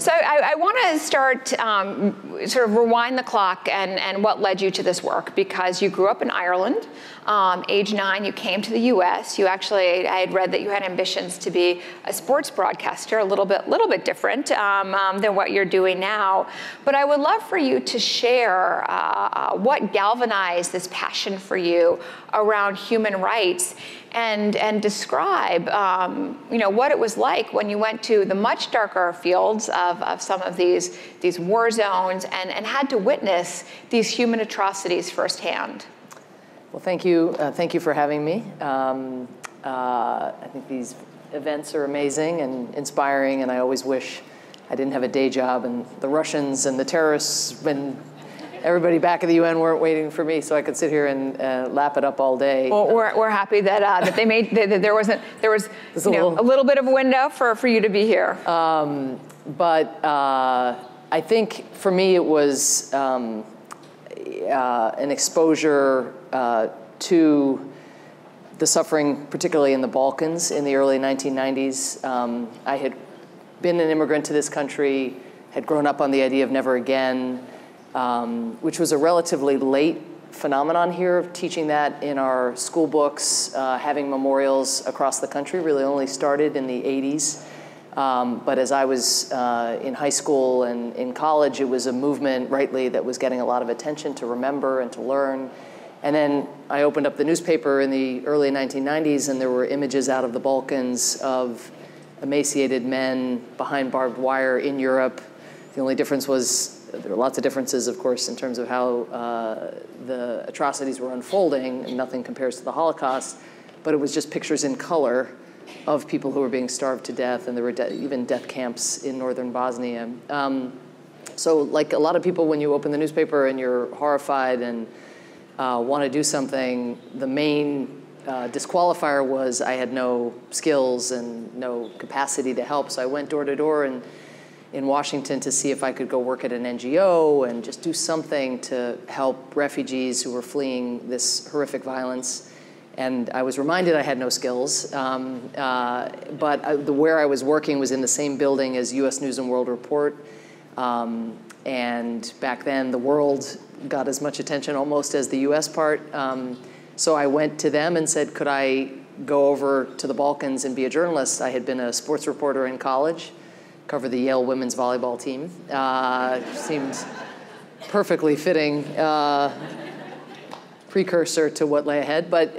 So I want to start, sort of rewind the clock and what led you to this work, because you grew up in Ireland. Age 9, you came to the U.S. You actually, I had read that you had ambitions to be a sports broadcaster, a little bit different than what you're doing now. But I would love for you to share what galvanized this passion for you around human rights, and describe what it was like when you went to the much darker fields of some of these war zones and had to witness these human atrocities firsthand. Well, thank you for having me. I think these events are amazing and inspiring, and I always wish I didn't have a day job, and the Russians and the terrorists and everybody back at the UN weren't waiting for me, so I could sit here and lap it up all day. Well, we're happy that they made that there was a little bit of a window for you to be here. But I think for me it was an exposure to the suffering, particularly in the Balkans in the early 1990s. I had been an immigrant to this country, had grown up on the idea of never again, which was a relatively late phenomenon here, teaching that in our school books, having memorials across the country, really only started in the 80s. But as I was in high school and in college, it was a movement, rightly, that was getting a lot of attention to remember and to learn. And then I opened up the newspaper in the early 1990s, and there were images out of the Balkans of emaciated men behind barbed wire in Europe. The only difference was, there were lots of differences, of course, in terms of how the atrocities were unfolding, and nothing compares to the Holocaust, but it was just pictures in color of people who were being starved to death, and there were even death camps in northern Bosnia. So like a lot of people, when you open the newspaper and you're horrified and want to do something, the main disqualifier was I had no skills and no capacity to help. So I went door to door in Washington to see if I could go work at an NGO and just do something to help refugees who were fleeing this horrific violence. And I was reminded I had no skills, but where I was working was in the same building as U.S. News and World Report. And back then, the world got as much attention almost as the U.S. part. So I went to them and said, could I go over to the Balkans and be a journalist? I had been a sports reporter in college, covered the Yale women's volleyball team. Seemed perfectly fitting precursor to what lay ahead, but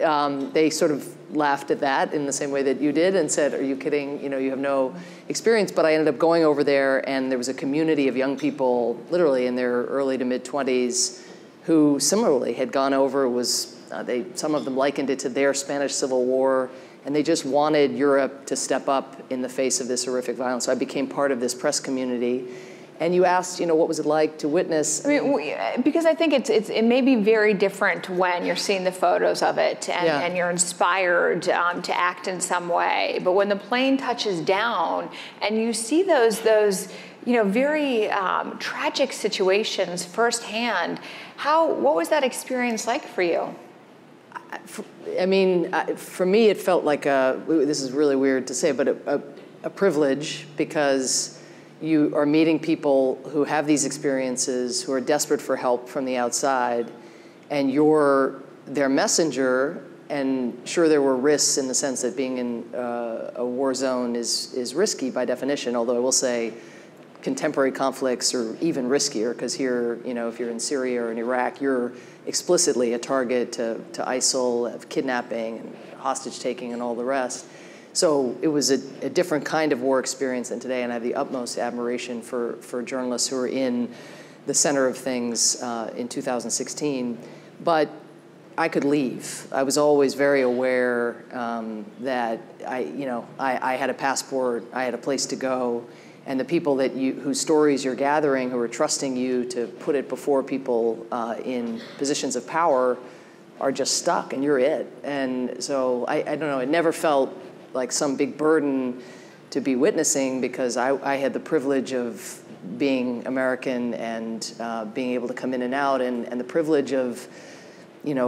they sort of laughed at that in the same way that you did and said, are you kidding? You have no experience. But I ended up going over there, and there was a community of young people, literally in their early to mid-20s, who similarly had gone over. Some of them likened it to their Spanish Civil War, and they just wanted Europe to step up in the face of this horrific violence. So I became part of this press community. And you asked, what was it like to witness? I mean, because I think it may be very different when you're seeing the photos of it and you're inspired to act in some way. But when the plane touches down and you see those very tragic situations firsthand, what was that experience like for you? I mean, for me, it felt like this is really weird to say, but a privilege, because you are meeting people who have these experiences, who are desperate for help from the outside, and you're their messenger. And sure, there were risks in the sense that being in a war zone is risky by definition, although I will say contemporary conflicts are even riskier, because here, if you're in Syria or in Iraq, you're explicitly a target to ISIL, of kidnapping and hostage-taking and all the rest. So it was a different kind of war experience than today, and I have the utmost admiration for journalists who are in the center of things in 2016. But I could leave. I was always very aware that I had a passport, I had a place to go, and the people whose stories you're gathering, who are trusting you to put it before people in positions of power, are just stuck, and you're it. And so I don't know. It never felt like some big burden to be witnessing, because I had the privilege of being American and being able to come in and out, and the privilege of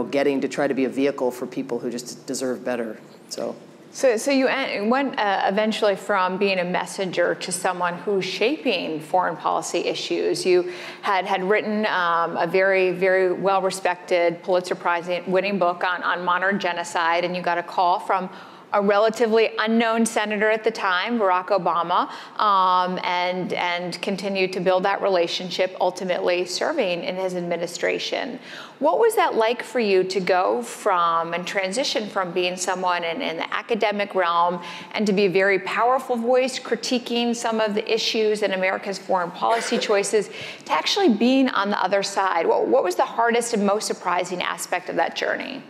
getting to try to be a vehicle for people who just deserve better. So So you went eventually from being a messenger to someone who's shaping foreign policy issues. You had written a very, very well-respected Pulitzer Prize-winning book on modern genocide, and you got a call from a relatively unknown senator at the time, Barack Obama, and continued to build that relationship, ultimately serving in his administration. What was that like for you to go from and transition from being someone in the academic realm and to be a very powerful voice critiquing some of the issues in America's foreign policy choices to actually being on the other side? What was the hardest and most surprising aspect of that journey?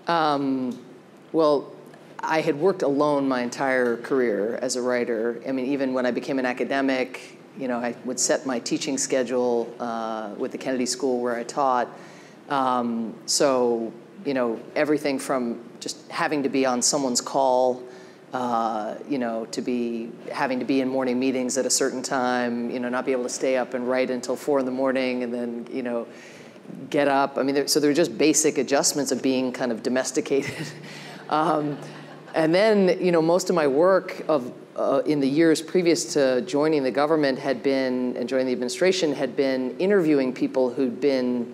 Well, I had worked alone my entire career as a writer. I mean, even when I became an academic, I would set my teaching schedule with the Kennedy School where I taught. So, everything from just having to be on someone's call, to having to be in morning meetings at a certain time, not be able to stay up and write until 4 a.m. and then, get up. I mean, so there were just basic adjustments of being kind of domesticated. And then, most of my work in the years previous to joining the government and joining the administration had been interviewing people who'd been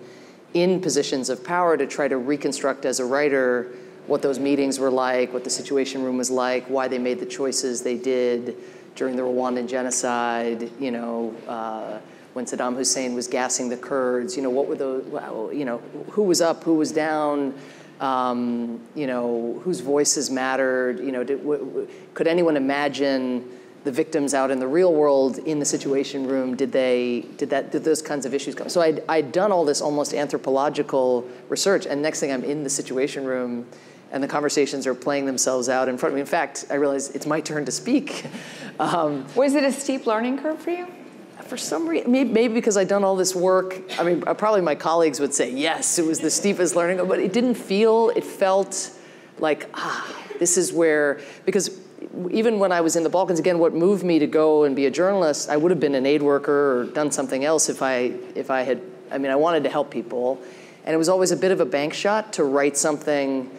in positions of power to try to reconstruct as a writer what those meetings were like, what the Situation Room was like, why they made the choices they did during the Rwandan genocide, when Saddam Hussein was gassing the Kurds, what were those, who was up, who was down, whose voices mattered, could anyone imagine the victims out in the real world in the Situation Room? Did those kinds of issues come? So I'd done all this almost anthropological research, and next thing I'm in the Situation Room and the conversations are playing themselves out in front of me. In fact, I realized it's my turn to speak. Was it a steep learning curve for you? For some reason, maybe because I'd done all this work. I mean, probably my colleagues would say, yes, it was the steepest learning, but it felt like, this is where, because even when I was in the Balkans, again, what moved me to go and be a journalist, I would have been an aid worker or done something else if I had, I wanted to help people. And it was always a bit of a bank shot to write something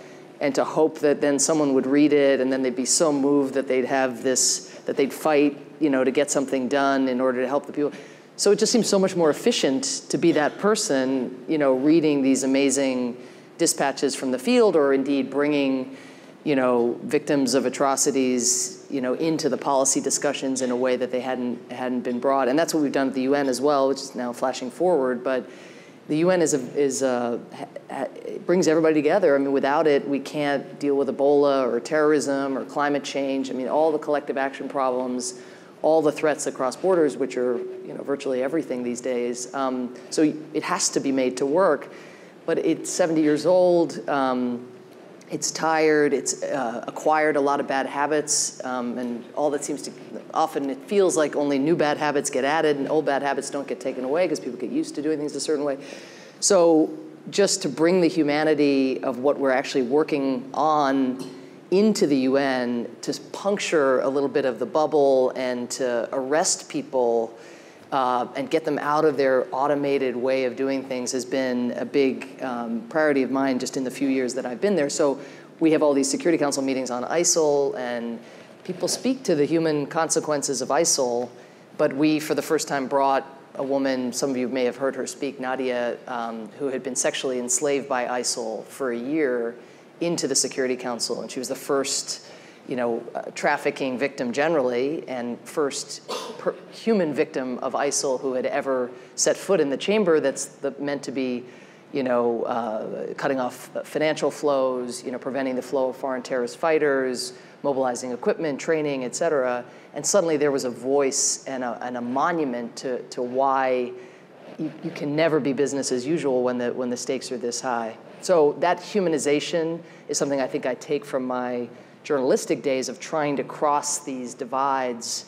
and to hope that then someone would read it and then they'd be so moved that that they'd fight, to get something done in order to help the people. So it just seems so much more efficient to be that person, reading these amazing dispatches from the field, or indeed bringing, victims of atrocities, into the policy discussions in a way that they hadn't been brought. And that's what we've done at the UN as well, which is now flashing forward. But the UN it brings everybody together. Without it, we can't deal with Ebola or terrorism or climate change. All the collective action problems, all the threats across borders, which are virtually everything these days. So it has to be made to work. But it's 70 years old. It's tired. It's acquired a lot of bad habits, and all that seems to often it feels like only new bad habits get added, and old bad habits don't get taken away because people get used to doing things a certain way. So just to bring the humanity of what we're actually working on into the UN, to puncture a little bit of the bubble and to arrest people and get them out of their automated way of doing things has been a big priority of mine just in the few years that I've been there. So we have all these Security Council meetings on ISIL, and people speak to the human consequences of ISIL, but we, for the first time, brought a woman, some of you may have heard her speak, Nadia, who had been sexually enslaved by ISIL for a year, into the Security Council, and she was the first trafficking victim generally, and first human victim of ISIL who had ever set foot in the chamber that's meant to be, cutting off financial flows, preventing the flow of foreign terrorist fighters, mobilizing equipment, training, et cetera. And suddenly there was a voice and a monument to why you can never be business as usual when the stakes are this high. So that humanization is something I think I take from my journalistic days of trying to cross these divides,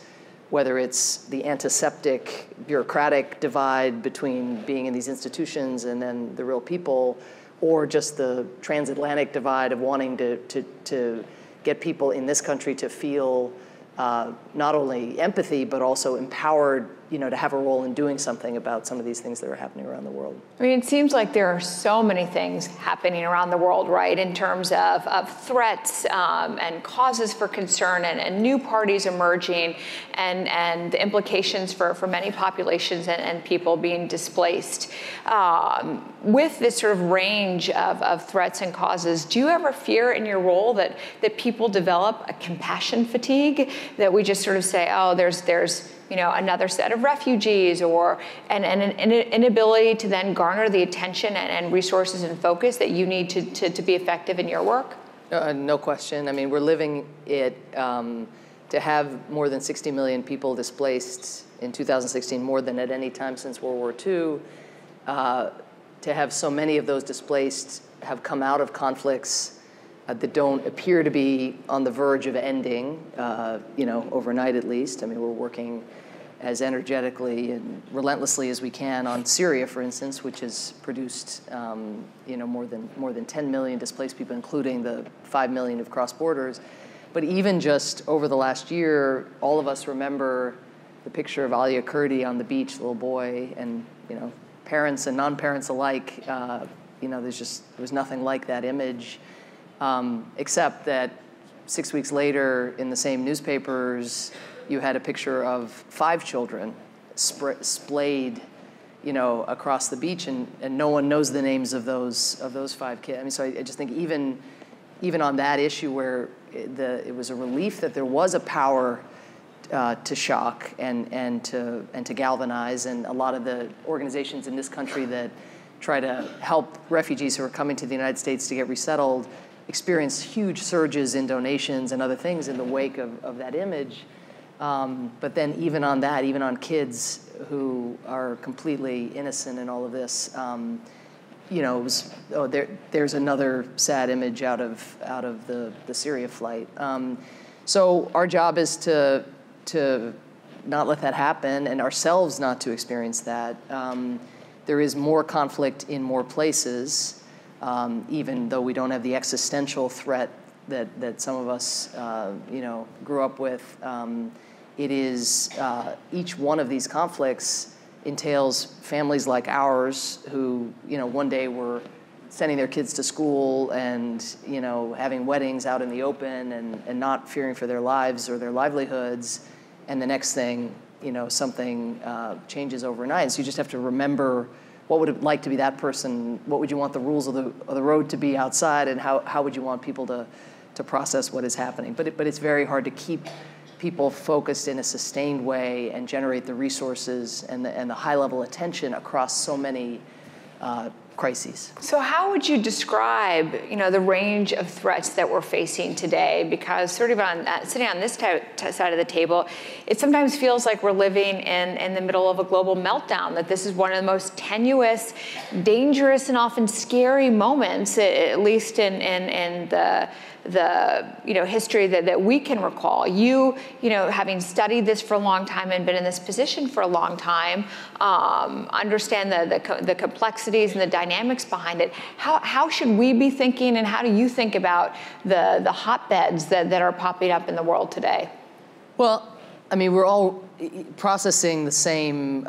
whether it's the antiseptic, bureaucratic divide between being in these institutions and then the real people, or just the transatlantic divide of wanting to get people in this country to feel not only empathy, but also empowered, to have a role in doing something about some of these things that are happening around the world. I mean, it seems like there are so many things happening around the world, right, in terms of threats and causes for concern and new parties emerging and the implications for many populations and people being displaced. With this sort of range of threats and causes, do you ever fear in your role that people develop a compassion fatigue, that we just sort of say, oh, there's another set of refugees, or an inability to then garner the attention and resources and focus that you need to be effective in your work? No question. I mean, we're living it, to have more than 60 million people displaced in 2016, more than at any time since World War II, to have so many of those displaced have come out of conflicts that don't appear to be on the verge of ending, overnight at least. I mean, we're working as energetically and relentlessly as we can on Syria, for instance, which has produced, more than 10 million displaced people, including the 5 million who've crossed borders. But even just over the last year, all of us remember the picture of Alia Kurdi on the beach, little boy, and parents and non-parents alike. There was nothing like that image. Except that 6 weeks later, in the same newspapers, you had a picture of 5 children splayed, across the beach, and no one knows the names of those 5 kids. I mean, so I just think even on that issue, where it was a relief that there was a power to shock and to galvanize, and a lot of the organizations in this country that try to help refugees who are coming to the United States to get resettled experienced huge surges in donations and other things in the wake of that image. But then even on kids who are completely innocent in all of this, there's another sad image out of the Syria flight. So our job is to not let that happen, and ourselves not to experience that. There is more conflict in more places, even though we don't have the existential threat that some of us, grew up with. It is each one of these conflicts entails families like ours who, one day were sending their kids to school and, having weddings out in the open and not fearing for their lives or their livelihoods. And the next thing, something changes overnight. And so you just have to remember, what would it like to be that person? What would you want the rules of the road to be outside? And how would you want people to process what is happening? But it's very hard to keep people focused in a sustained way and generate the resources and the high level attention across so many crises. So how would you describe, the range of threats that we're facing today? Because sort of sitting on this side of the table, it sometimes feels like we're living in the middle of a global meltdown, that this is one of the most tenuous, dangerous, and often scary moments, at least in the history that we can recall. You having studied this for a long time and been in this position for a long time, understand the complexities and the dynamics behind it. How should we be thinking, and how do you think about the hotbeds that are popping up in the world today? Well, I mean, we're all processing the same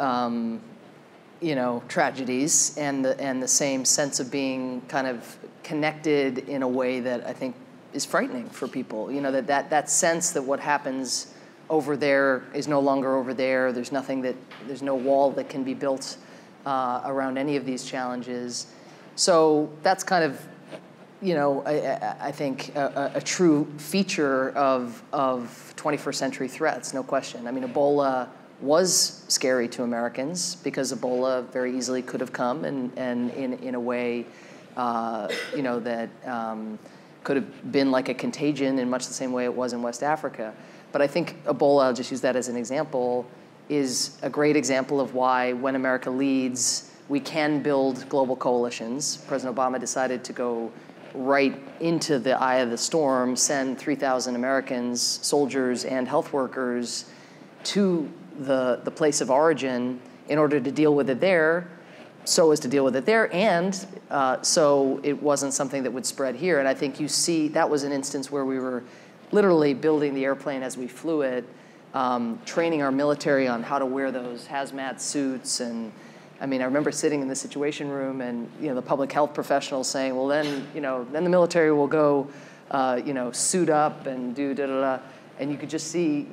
tragedies and the same sense of being kind of connected in a way that I think is frightening for people. That sense that what happens over there is no longer over there. There's no wall that can be built around any of these challenges. So that's kind of, I think a true feature of 21st century threats, no question. I mean, Ebola was scary to Americans because Ebola very easily could have come and in a way, that could have been like a contagion in much the same way it was in West Africa. But I think Ebola, I'll just use that as an example, is a great example of why when America leads, we can build global coalitions. President Obama decided to go right into the eye of the storm, send 3,000 Americans, soldiers and health workers, to the place of origin in order to deal with it there, so as to deal with it there, and so it wasn't something that would spread here. And I think you see that was an instance where we were literally building the airplane as we flew it, training our military on how to wear those hazmat suits. And I mean, I remember sitting in the Situation Room and, the public health professionals saying, well, then, then the military will go, suit up and do da-da-da. And you could just see,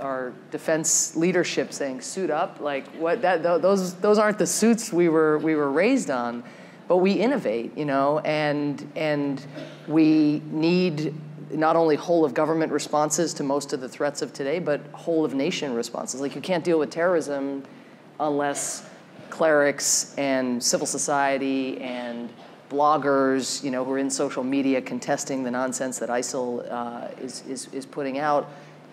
our defense leadership saying, suit up? Like, what? Those aren't the suits we were raised on. But we innovate, and we need not only whole of government responses to most of the threats of today, but whole of nation responses. Like, you can't deal with terrorism unless clerics and civil society and bloggers, who are in social media contesting the nonsense that ISIL is putting out,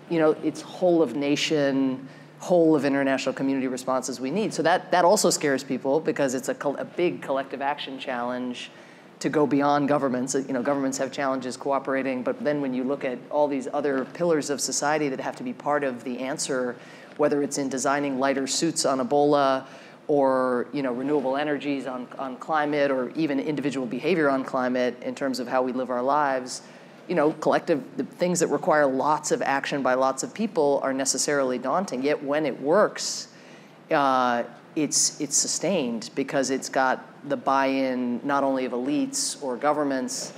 it's whole of nation, whole of international community responses we need. So that also scares people because it's a big collective action challenge to go beyond governments. Governments have challenges cooperating, but then when you look at all these other pillars of society that have to be part of the answer, whether it's in designing lighter suits on Ebola, or renewable energies on climate, or even individual behavior on climate in terms of how we live our lives, the things that require lots of action by lots of people are necessarily daunting. Yet when it works, it's sustained because it's got the buy-in not only of elites or governments,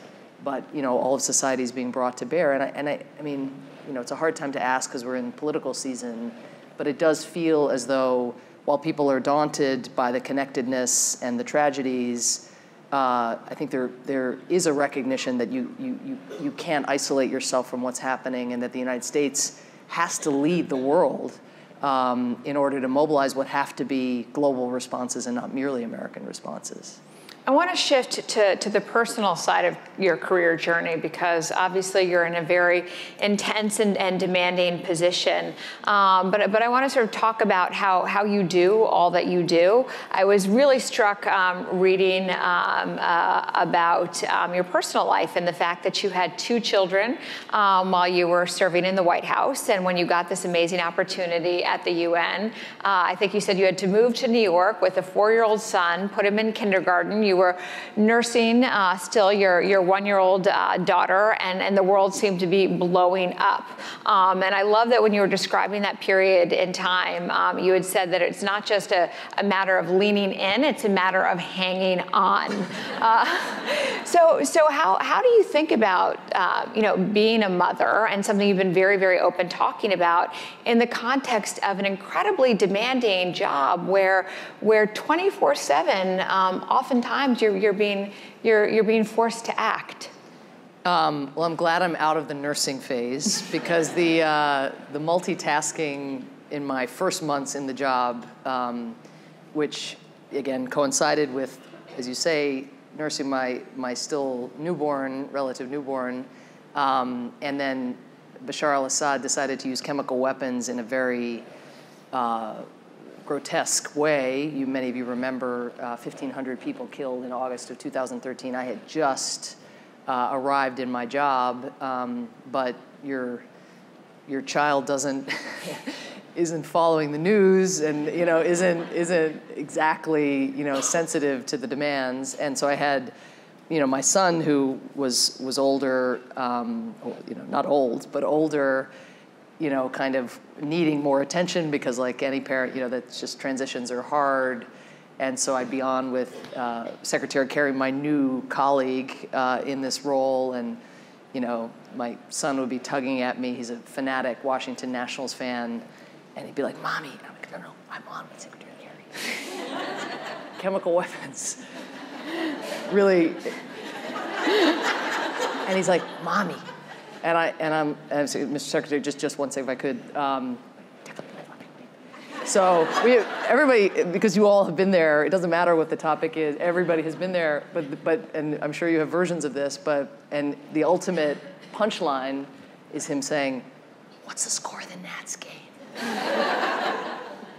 but all of society is being brought to bear. And I mean, it's a hard time to ask because we're in political season, but it does feel as though while people are daunted by the connectedness and the tragedies, I think there is a recognition that you can't isolate yourself from what's happening, and that the United States has to lead the world in order to mobilize what have to be global responses and not merely American responses. I want to shift to the personal side of your career journey, because obviously you're in a very intense and demanding position. But I want to sort of talk about how you do all that you do. I was really struck reading about your personal life and the fact that you had 2 children while you were serving in the White House. And when you got this amazing opportunity at the UN, I think you said you had to move to New York with a 4-year-old son, put him in kindergarten. You were nursing still your 1-year-old daughter, and the world seemed to be blowing up. And I love that when you were describing that period in time, you had said that it's not just a matter of leaning in, it's a matter of hanging on. So how do you think about being a mother, and something you've been very, very open talking about, in the context of an incredibly demanding job where 24/7, oftentimes you're being forced to act? Well, I'm glad I'm out of the nursing phase, because the multitasking in my first months in the job, which again coincided with, as you say, nursing my still relative newborn, and then Bashar al-Assad decided to use chemical weapons in a very grotesque way. Many of you remember 1,500 people killed in August of 2013. I had just arrived in my job, but your child isn't following the news, and isn't exactly sensitive to the demands. And so I had my son, who was older, not old, but older, kind of needing more attention, because like any parent, that's just, transitions are hard. And so I'd be on with Secretary Kerry, my new colleague in this role, and my son would be tugging at me. He's a fanatic Washington Nationals fan, and he'd be like, "Mommy," and I'm like, "No, I'm on with Secretary Kerry." Chemical weapons, really. And he's like, "Mommy." And I'm saying, "Mr. Secretary, just one second if I could." So everybody, because you all have been there, it doesn't matter what the topic is, everybody has been there, but and I'm sure you have versions of this, and the ultimate punchline is him saying, "What's the score of the Nats game?"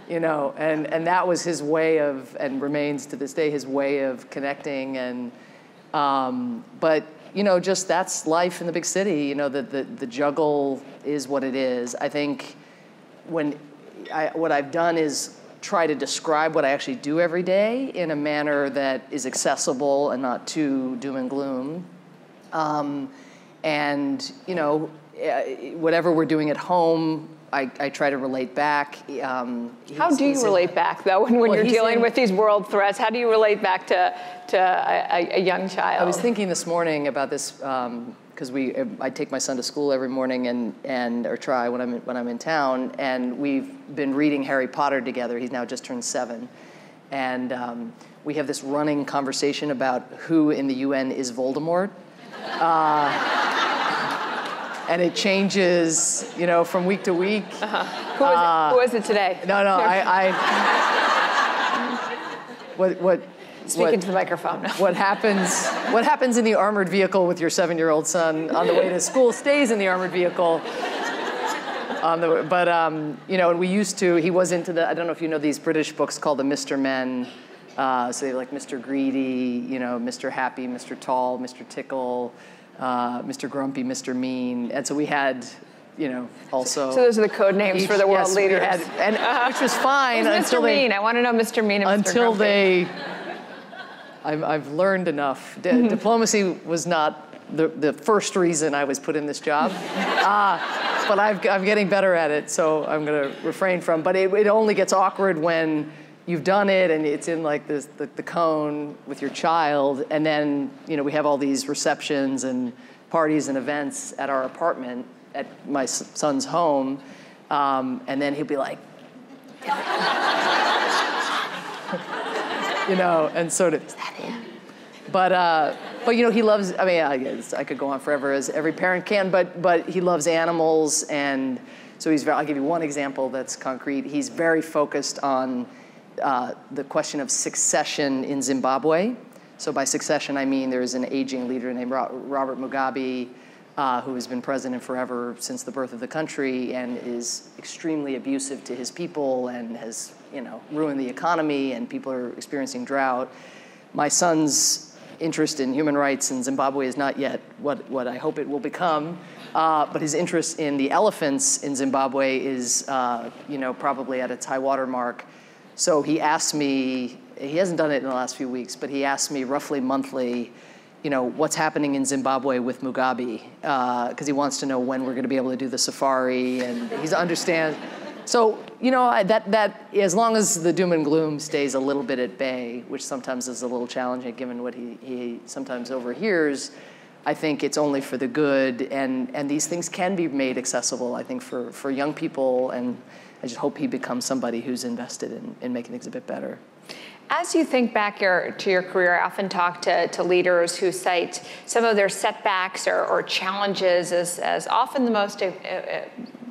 And that was his way of, and remains to this day, his way of connecting. And but just that's life in the big city. The juggle is what it is. I think what I've done is try to describe what I actually do every day in a manner that is accessible and not too doom and gloom. And whatever we're doing at home, I try to relate back. How do you relate back, though, when you're dealing with these world threats? How do you relate back to a young child? I was thinking this morning about this because I take my son to school every morning or try when I'm in town, and we've been reading Harry Potter together. He's now just turned 7, and we have this running conversation about who in the UN is Voldemort. And it changes, from week to week. Who was it today? No, what Speak into the microphone. What happens in the armored vehicle with your 7-year-old son on the way to school stays in the armored vehicle. And we used to, he was into I don't know if you know these British books called the Mr. Men. So they like Mr. Greedy, Mr. Happy, Mr. Tall, Mr. Tickle, Mr. Grumpy, Mr. Mean. And so we had, also. So those are the code names for the world leaders. Which was fine until Mr. Mean. I want to know Mr. Mean and Mr. Until Grumpy. I've learned enough. Diplomacy was not the first reason I was put in this job. But I'm getting better at it, so I'm going to refrain from. But it only gets awkward when you've done it and it's in like the cone with your child, and then we have all these receptions and parties and events at our apartment at my son's home, and then he'll be like, and sort of, is that him? But he loves. I mean, I could go on forever, as every parent can. But he loves animals, and so I'll give you one example that's concrete. He's very focused on the question of succession in Zimbabwe. So by succession, I mean there's an aging leader named Robert Mugabe, who has been president forever since the birth of the country, and is extremely abusive to his people, and has ruined the economy, and people are experiencing drought. My son's interest in human rights in Zimbabwe is not yet what I hope it will become, but his interest in the elephants in Zimbabwe is probably at its high water mark. So he asked me, he hasn't done it in the last few weeks, but he asked me roughly monthly, what's happening in Zimbabwe with Mugabe, because he wants to know when we're going to be able to do the safari, and he understands. So, that as long as the doom and gloom stays a little bit at bay, which sometimes is a little challenging given what he sometimes overhears, I think it's only for the good, and these things can be made accessible, I think, for young people, and I just hope he becomes somebody who's invested in making things a bit better. As you think back to your career, I often talk to leaders who cite some of their setbacks or challenges as often the most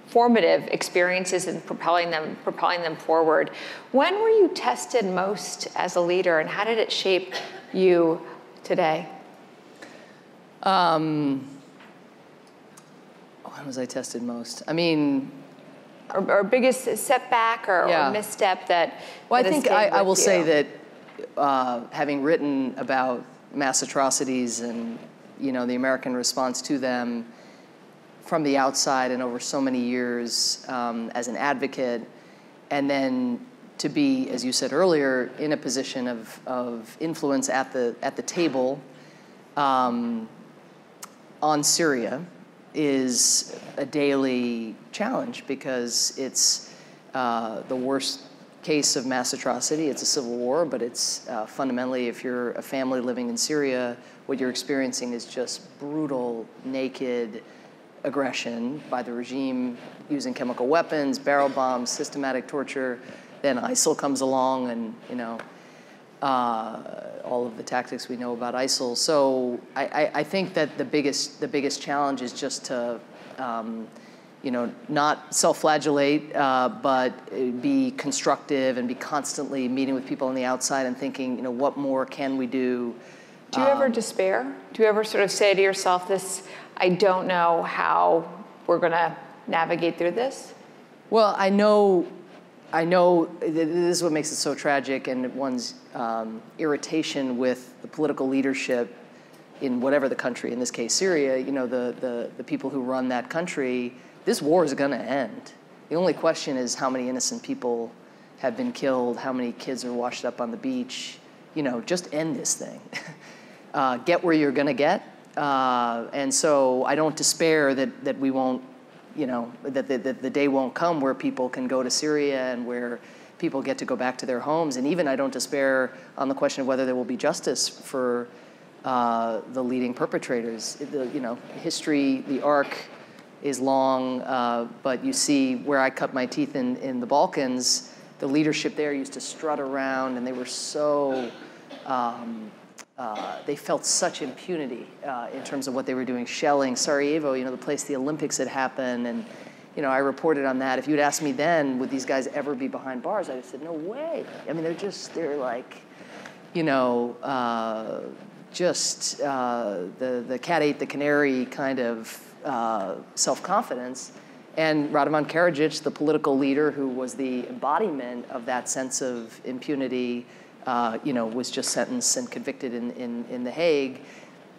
formative experiences in propelling them forward. When were you tested most as a leader, and how did it shape you today? When was I tested most? I mean, or biggest setback or misstep that. Well, I think I will say that having written about mass atrocities and the American response to them from the outside and over so many years as an advocate, and then to be, as you said earlier, in a position of influence at the table on Syria is a daily challenge, because it's the worst case of mass atrocity. It's a civil war, but it's fundamentally, if you're a family living in Syria, what you're experiencing is just brutal, naked aggression by the regime using chemical weapons, barrel bombs, systematic torture. Then ISIL comes along, and all of the tactics we know about ISIL. So I think that the biggest challenge is just to not self-flagellate, but be constructive and be constantly meeting with people on the outside and thinking, what more can we do? Do you ever despair? Do you ever sort of say to yourself, I don't know how we're going to navigate through this? Well, I know this is what makes it so tragic, and one's irritation with the political leadership in whatever the country, in this case Syria, the people who run that country. This war is going to end. The only question is how many innocent people have been killed, how many kids are washed up on the beach. Just end this thing. Get where you're going to get, And so I don't despair that we won't, that the day won't come where people can go to Syria and where people get to go back to their homes. And even I don't despair on the question of whether there will be justice for the leading perpetrators. History, the arc is long, but you see where I cut my teeth in the Balkans, the leadership there used to strut around, and they were so, they felt such impunity in terms of what they were doing, shelling Sarajevo, the place the Olympics had happened, and I reported on that. If you'd asked me then, would these guys ever be behind bars? I'd have said, no way. I mean, they're like, the cat ate the canary kind of self-confidence. And Radovan Karadzic, the political leader who was the embodiment of that sense of impunity, was just sentenced and convicted in The Hague.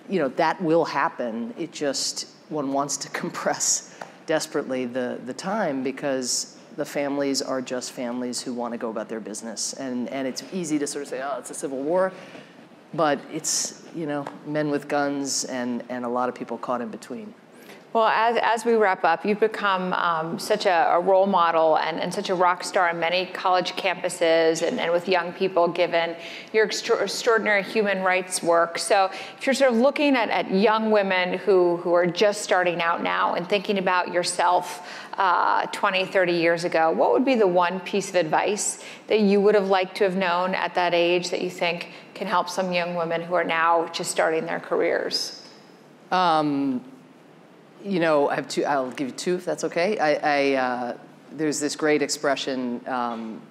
That will happen. It just, one wants to compress desperately the time because the families are just families who want to go about their business. And it's easy to sort of say, oh, it's a civil war. But it's, men with guns and a lot of people caught in between. Well, as we wrap up, you've become such a role model and such a rock star on many college campuses and with young people, given your extraordinary human rights work. So if you're sort of looking at young women who are just starting out now and thinking about yourself 20, 30 years ago, what would be the one piece of advice that you would have liked to have known at that age that you think can help some young women who are now just starting their careers? I have two. I'll give you two, if that's okay. There's this great expression: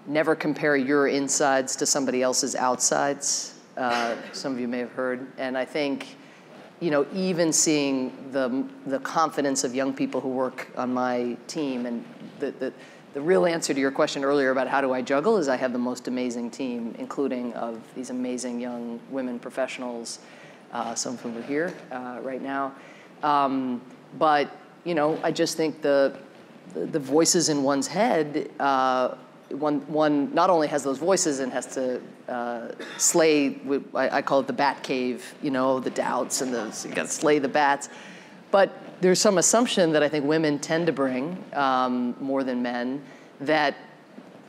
never compare your insides to somebody else's outsides. Some of you may have heard, and I think, even seeing the confidence of young people who work on my team, and the real answer to your question earlier about how do I juggle is I have the most amazing team, including of these amazing young women professionals, some of whom are here right now. But I just think the voices in one's head, one not only has those voices and has to slay, I call it the bat cave, the doubts and you got to slay the bats. But there's some assumption that I think women tend to bring more than men, that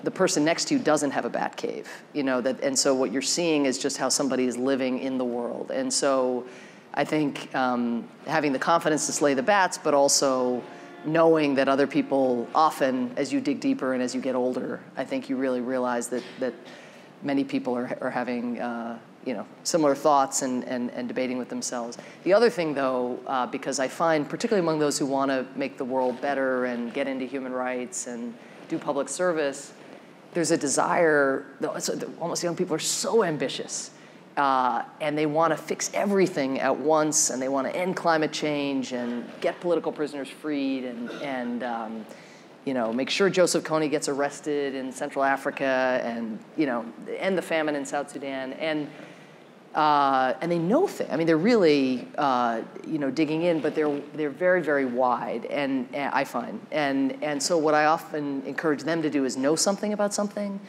the person next to you doesn't have a bat cave, and so what you're seeing is just how somebody is living in the world. And so I think having the confidence to slay the bats, but also knowing that other people often, as you dig deeper and as you get older, I think you really realize that many people are having similar thoughts and debating with themselves. The other thing, though, because I find, particularly among those who want to make the world better and get into human rights and do public service, there's a desire, almost young people are so ambitious. And they want to fix everything at once, and they want to end climate change and get political prisoners freed and make sure Joseph Kony gets arrested in Central Africa and, end the famine in South Sudan. And they know things. I mean, they're really, digging in, but they're very, very wide, and I find. And so what I often encourage them to do is know something about something,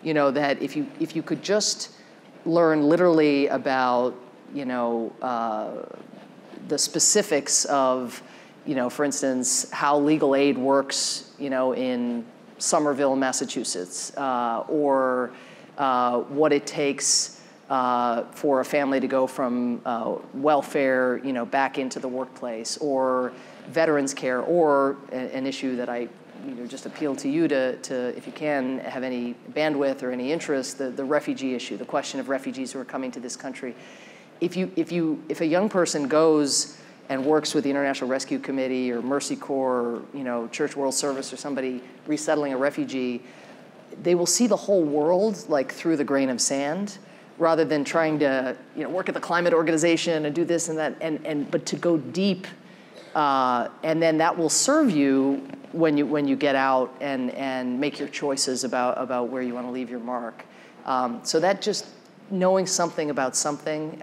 that if you could just learn literally about, the specifics of, for instance, how legal aid works, in Somerville, Massachusetts, or what it takes for a family to go from welfare, back into the workplace, or veterans care, or an issue that I just appeal to you to, if you can, have any bandwidth or any interest, the refugee issue, the question of refugees who are coming to this country. If a young person goes and works with the International Rescue Committee or Mercy Corps, or, Church World Service or somebody resettling a refugee, they will see the whole world like through the grain of sand, rather than trying to, work at the climate organization and do this and that, but to go deep, and then that will serve you when you get out and make your choices about where you want to leave your mark. So that just knowing something about something,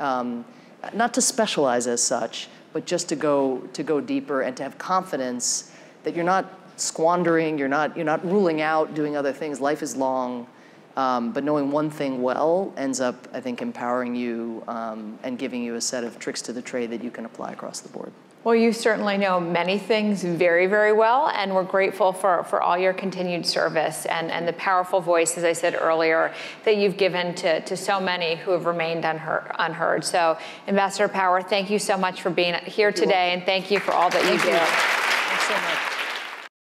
not to specialize as such, but just to go deeper and to have confidence that you're not squandering, you're not ruling out doing other things. Life is long. But knowing one thing well ends up, I think, empowering you and giving you a set of tricks to the trade that you can apply across the board. Well, you certainly know many things very, very well, and we're grateful for all your continued service and the powerful voice, as I said earlier, that you've given to so many who have remained unheard. So, Ambassador Power, thank you so much for being here today, and thank you for all that you do. Thanks so much.